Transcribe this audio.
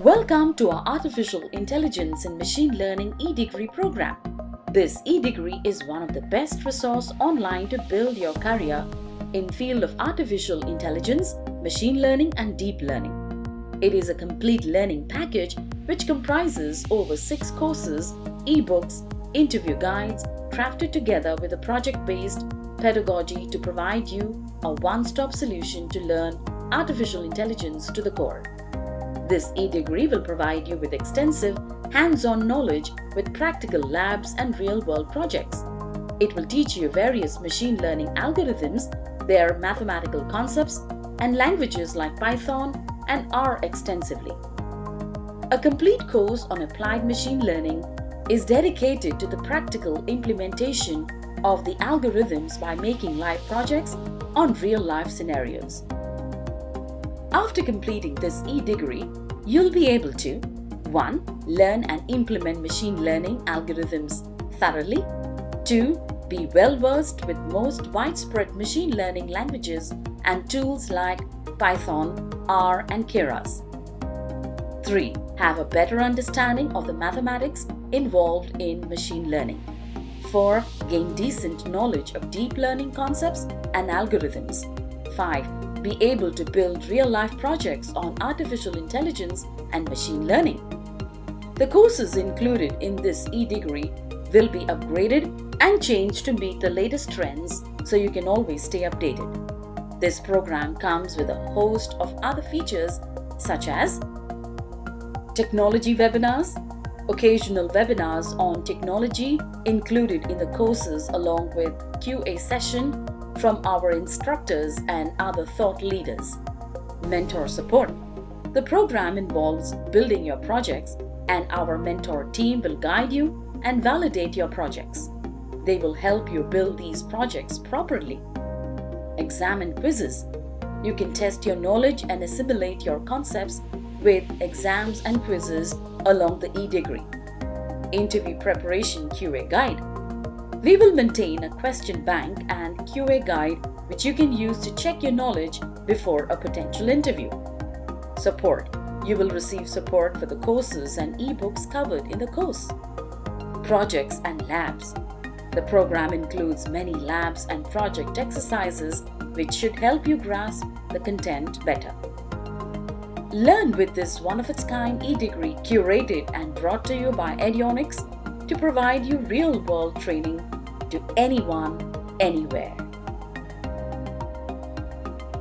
Welcome to our Artificial Intelligence and Machine Learning e-degree program. This e-degree is one of the best resources online to build your career in field of artificial intelligence, machine learning and deep learning. It is a complete learning package which comprises over 6 courses, ebooks, interview guides, crafted together with a project-based pedagogy to provide you a one-stop solution to learn artificial intelligence to the core. This e-degree will provide you with extensive hands-on knowledge with practical labs and real-world projects. It will teach you various machine learning algorithms, their mathematical concepts, and languages like Python and R extensively. A complete course on applied machine learning is dedicated to the practical implementation of the algorithms by making live projects on real-life scenarios. After completing this e-degree, you'll be able to 1. Learn and implement machine learning algorithms thoroughly. 2. Be well-versed with most widespread machine learning languages and tools like Python, R and Keras. 3. Have a better understanding of the mathematics involved in machine learning. 4. Gain decent knowledge of deep learning concepts and algorithms. 5. Be able to build real-life projects on artificial intelligence and machine learning. The courses included in this e-degree will be upgraded and changed to meet the latest trends so you can always stay updated. This program comes with a host of other features such as technology webinars, occasional webinars on technology included in the courses along with QA session from our instructors and other thought leaders. Mentor support. The program involves building your projects and our mentor team will guide you and validate your projects. They will help you build these projects properly. Exam and quizzes. You can test your knowledge and assimilate your concepts with exams and quizzes along the e-degree. Interview preparation QA guide. We will maintain a question bank and QA guide which you can use to check your knowledge before a potential interview. Support. You will receive support for the courses and ebooks covered in the course. Projects and labs. The program includes many labs and project exercises which should help you grasp the content better. Learn with this one-of-its-kind e-degree curated and brought to you by Edionics to provide you real-world training to anyone, anywhere.